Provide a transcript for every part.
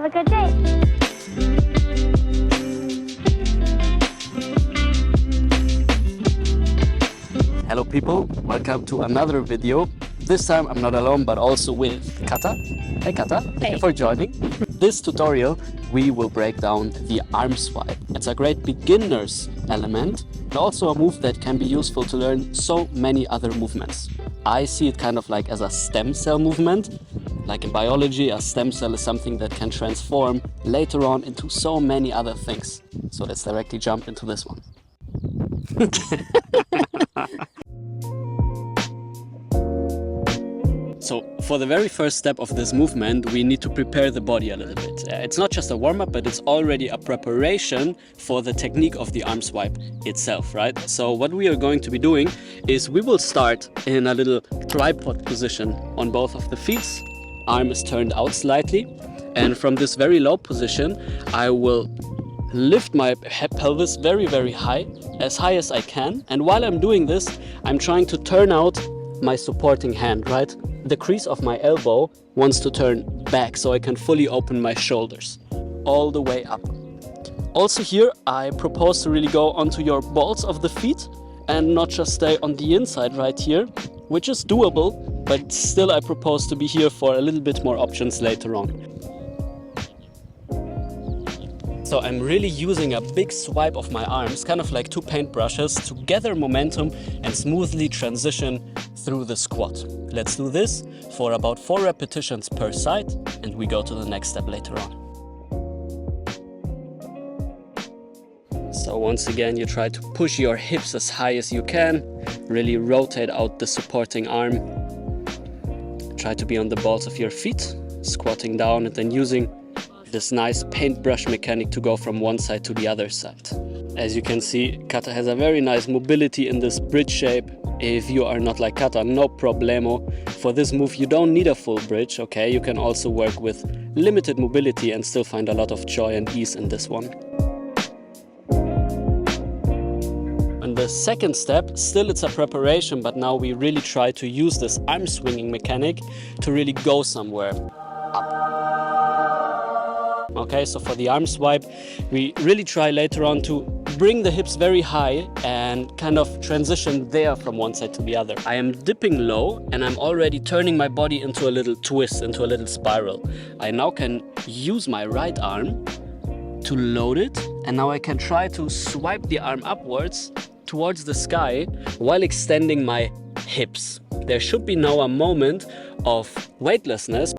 a good day. Hello people, welcome to another video. This time I'm not alone but also with Kata. Hey Kata, thank you for joining. This tutorial we will break down the arm swipe. It's a great beginner's element and also a move that can be useful to learn so many other movements. I see it kind of like as a stem cell movement. Like in biology, a stem cell is something that can transform later on into so many other things. So let's directly jump into this one. So for the very first step of this movement, we need to prepare the body a little bit. It's not just a warm-up, but it's already a preparation for the technique of the arm swipe itself, right? So what we are going to be doing is we will start in a little tripod position on both of the feet. Arm is turned out slightly. And from this very low position, I will lift my pelvis very, very high as I can. And while I'm doing this, I'm trying to turn out my supporting hand, right? The crease of my elbow wants to turn back so I can fully open my shoulders all the way up. Also here, I propose to really go onto your balls of the feet and not just stay on the inside right here, which is doable, but still I propose to be here for a little bit more options later on. So I'm really using a big swipe of my arms, kind of like two paintbrushes, to gather momentum and smoothly transition through the squat. Let's do this for about 4 repetitions per side and we go to the next step later on. So once again, you try to push your hips as high as you can, really rotate out the supporting arm. Try to be on the balls of your feet, squatting down and then using this nice paintbrush mechanic to go from one side to the other side. As you can see, Kata has a very nice mobility in this bridge shape. If you are not like Kata, no problemo. For this move you don't need a full bridge, okay? You can also work with limited mobility and still find a lot of joy and ease in this one. And the second step, still it's a preparation, but now we really try to use this arm swinging mechanic to really go somewhere up. Okay, so for the arm swipe, we really try later on to bring the hips very high and kind of transition there from one side to the other. I am dipping low and I'm already turning my body into a little twist, into a little spiral. I now can use my right arm to load it, and now I can try to swipe the arm upwards towards the sky while extending my hips. There should be now a moment of weightlessness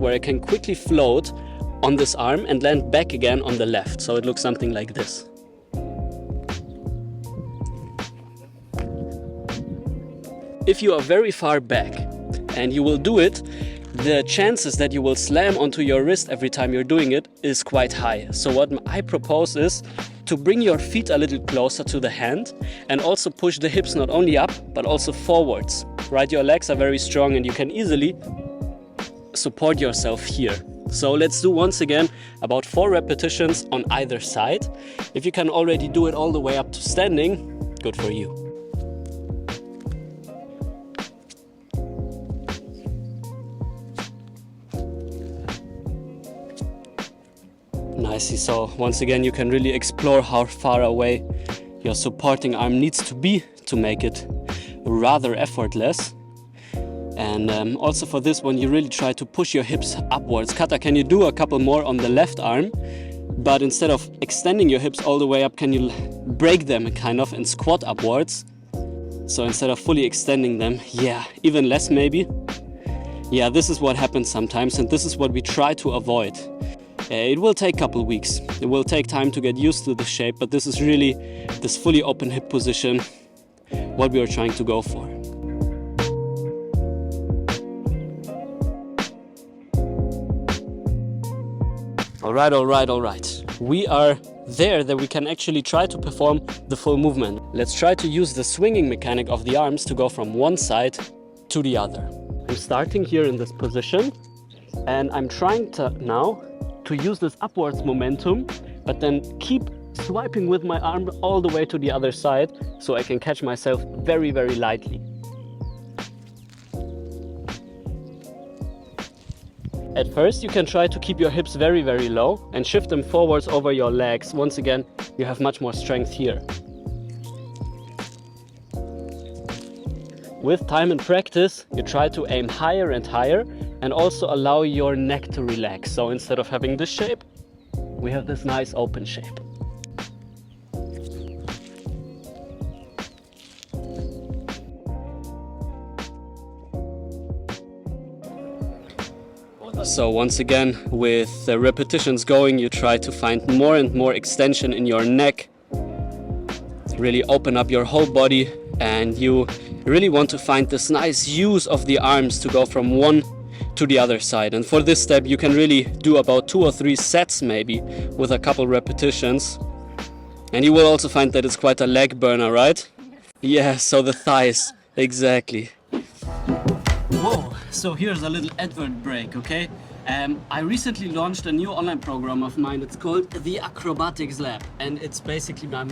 where I can quickly float on this arm and land back again on the left. So it looks something like this. If you are very far back and you will do it, the chances that you will slam onto your wrist every time you're doing it is quite high. So what I propose is to bring your feet a little closer to the hand and also push the hips not only up but also forwards. Right, your legs are very strong and you can easily support yourself here. So let's do once again about 4 repetitions on either side. If you can already do it all the way up to standing, good for you. Nicely, so once again you can really explore how far away your supporting arm needs to be to make it rather effortless. And also for this one, you really try to push your hips upwards. Kata, can you do a couple more on the left arm? But instead of extending your hips all the way up, can you break them kind of and squat upwards? So instead of fully extending them, yeah, even less maybe. Yeah, this is what happens sometimes and this is what we try to avoid. It will take a couple weeks. It will take time to get used to the shape, but this is really this fully open hip position, what we are trying to go for. All right. We are there that we can actually try to perform the full movement. Let's try to use the swinging mechanic of the arms to go from one side to the other. I'm starting here in this position and I'm trying to now to use this upwards momentum, but then keep swiping with my arm all the way to the other side so I can catch myself very, very lightly. At first, you can try to keep your hips very, very low and shift them forwards over your legs. Once again, you have much more strength here. With time and practice, you try to aim higher and higher and also allow your neck to relax. So instead of having this shape, we have this nice open shape. So once again, with the repetitions going, you try to find more and more extension in your neck. Really open up your whole body, and you really want to find this nice use of the arms to go from one to the other side. And for this step, you can really do about 2 or 3 sets maybe with a couple repetitions. And you will also find that it's quite a leg burner, right? Yeah, so the thighs, exactly. Whoa, so here's a little advert break, okay? I recently launched a new online program of mine. It's called the Acrobatics Lab, and it's basically my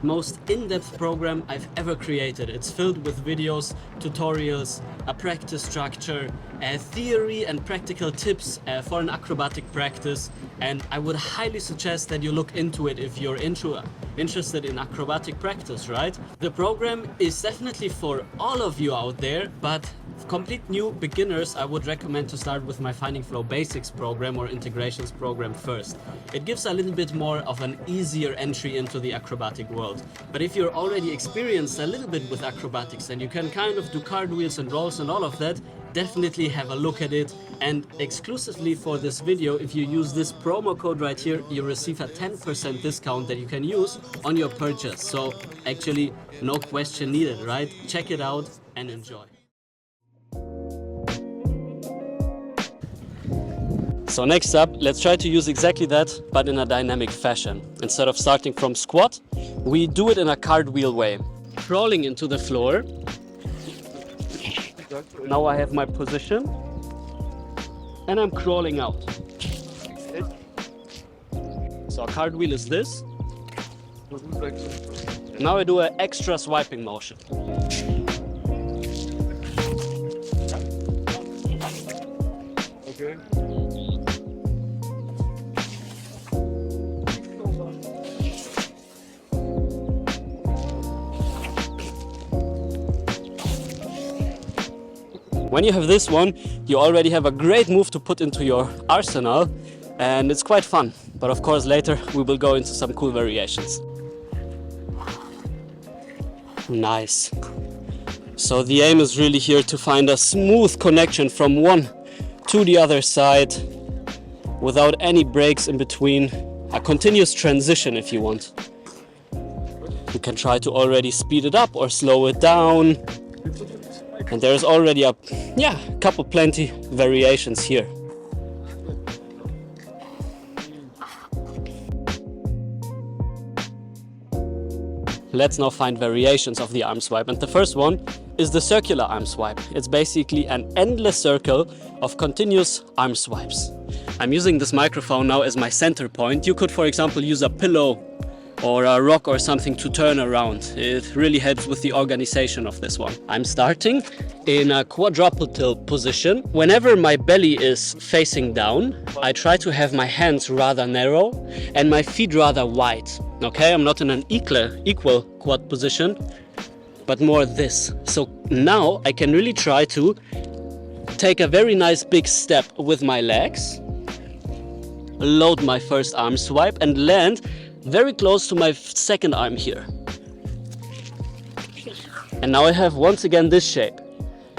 most in-depth program I've ever created. It's filled with videos, tutorials, a practice structure, theory and practical tips for an acrobatic practice, and I would highly suggest that you look into it if you're interested in acrobatic practice, right? The program is definitely for all of you out there, but complete new beginners, I would recommend to start with my Finding Flow Basics program or Integrations program first. It gives a little bit more of an easier entry into the acrobatic world. But if you're already experienced a little bit with acrobatics and you can kind of do cartwheels and rolls and all of that, definitely have a look at it. And exclusively for this video, if you use this promo code right here, you receive a 10% discount that you can use on your purchase. So actually, no question needed, right? Check it out and enjoy. So next up, let's try to use exactly that, but in a dynamic fashion. Instead of starting from squat, we do it in a cartwheel way. Crawling into the floor. Now I have my position, and I'm crawling out. So a cartwheel is this. Now I do an extra swiping motion. Okay. When you have this one, you already have a great move to put into your arsenal, and it's quite fun. But of course later we will go into some cool variations. Nice. So the aim is really here to find a smooth connection from one to the other side without any breaks in between. A continuous transition if you want. You can try to already speed it up or slow it down. And there's already a plenty variations here. Let's now find variations of the arm swipe, and the first one is the circular arm swipe. It's basically an endless circle of continuous arm swipes. I'm using this microphone now as my center point. You could, for example, use a pillow or a rock or something to turn around. It really helps with the organization of this one. I'm starting in a quadruple position. Whenever my belly is facing down, I try to have my hands rather narrow and my feet rather wide. Okay, I'm not in an equal quad position, but more this. So now I can really try to take a very nice big step with my legs, load my first arm swipe and land very close to my second arm here. And now I have once again this shape.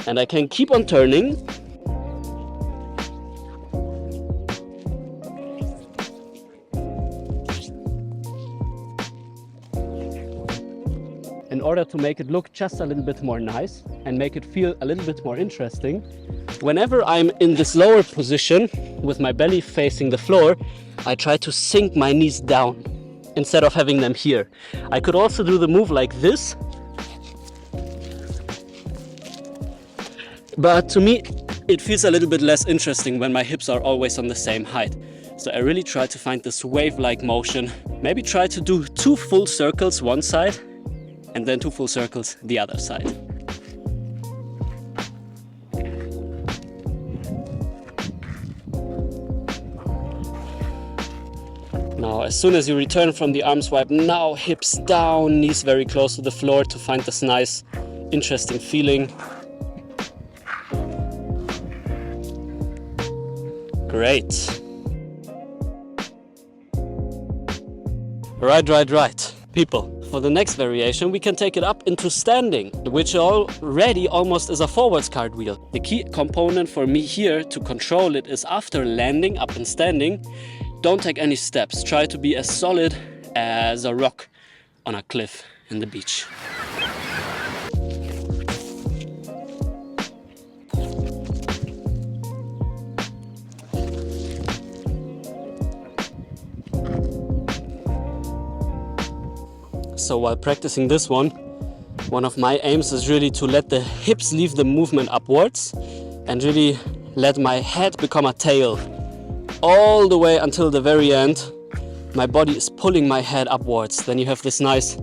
And I can keep on turning. In order to make it look just a little bit more nice and make it feel a little bit more interesting, whenever I'm in this lower position with my belly facing the floor, I try to sink my knees down instead of having them here. I could also do the move like this, but to me it feels a little bit less interesting when my hips are always on the same height. So I really try to find this wave-like motion. Maybe try to do 2 full circles one side and then 2 full circles the other side. Now, as soon as you return from the arm swipe, now hips down, knees very close to the floor to find this nice, interesting feeling. Great. Right. People, for the next variation, we can take it up into standing, which already almost is a forwards cartwheel. The key component for me here to control it is after landing up and standing, don't take any steps. Try to be as solid as a rock on a cliff in the beach. So while practicing this one of my aims is really to let the hips leave the movement upwards and really let my head become a tail. All the way until the very end, my body is pulling my head upwards. Then you have this nice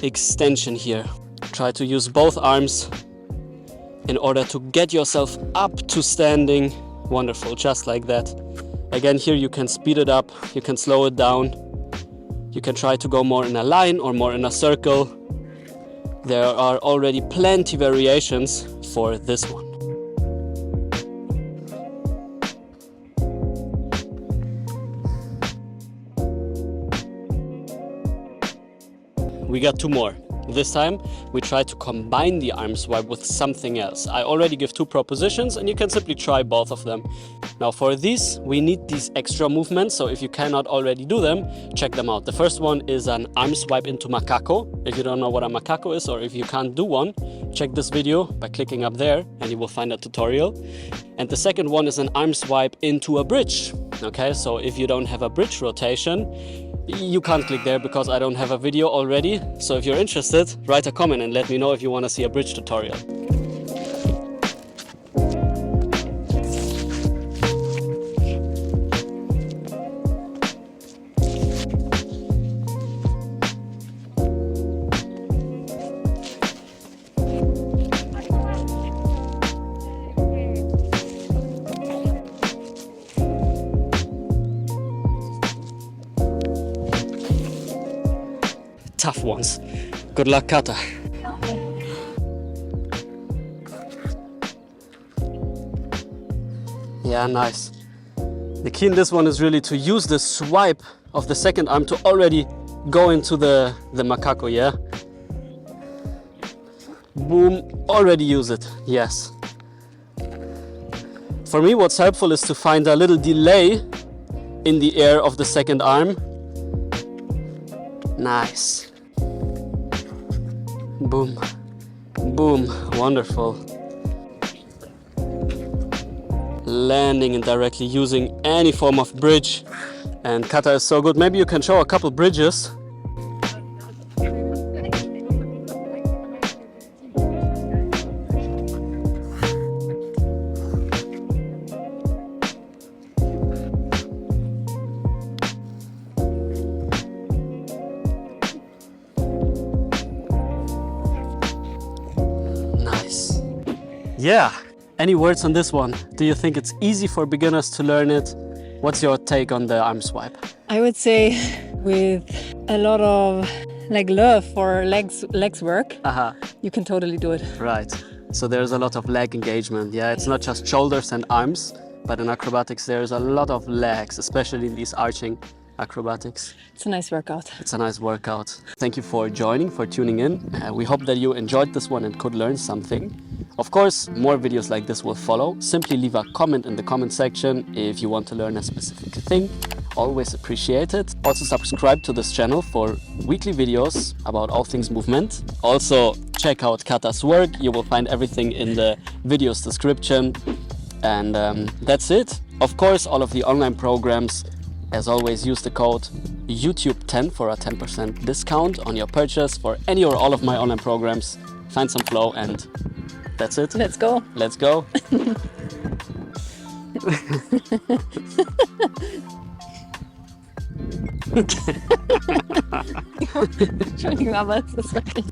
extension here. Try to use both arms in order to get yourself up to standing. Wonderful, just like that. Again, here you can speed it up, you can slow it down. You can try to go more in a line or more in a circle. There are already plenty variations for this one. We got two more. This time we try to combine the arm swipe with something else. I already give two propositions and you can simply try both of them. Now for these, we need these extra movements, so if you cannot already do them, check them out. The first one is an arm swipe into Macaco. If you don't know what a Macaco is, or if you can't do one, check this video by clicking up there and you will find a tutorial. And the second one is an arm swipe into a bridge. Okay, so if you don't have a bridge rotation, you can't click there because I don't have a video already. So if you're interested, write a comment and let me know if you want to see a bridge tutorial. Tough ones. Good luck, Kata. Yeah, nice. The key in this one is really to use the swipe of the second arm to already go into the Macaco, yeah? Boom, already use it, yes. For me, what's helpful is to find a little delay in the air of the second arm. Nice. Boom, boom, wonderful. Landing indirectly using any form of bridge. And Kata is so good. Maybe you can show a couple bridges. Yeah, any words on this one? Do you think it's easy for beginners to learn it? What's your take on the arm swipe? I would say with a lot of love for legs work, you can totally do it. Right, so there's a lot of leg engagement. Yeah, it's not just shoulders and arms, but in acrobatics there's a lot of legs, especially in these arching acrobatics. It's a nice workout. It's a nice workout. Thank you for joining, for tuning in. We hope that you enjoyed this one and could learn something. Of course, more videos like this will follow. Simply leave a comment in the comment section if you want to learn a specific thing. Always appreciate it. Also subscribe to this channel for weekly videos about all things movement. Also check out Kata's work. You will find everything in the video's description. And that's it. Of course, all of the online programs, as always, use the code YouTube10 for a 10% discount on your purchase for any or all of my online programs. Find some flow and that's it. Let's go. Let's go. Entschuldigung, aber es ist wirklich...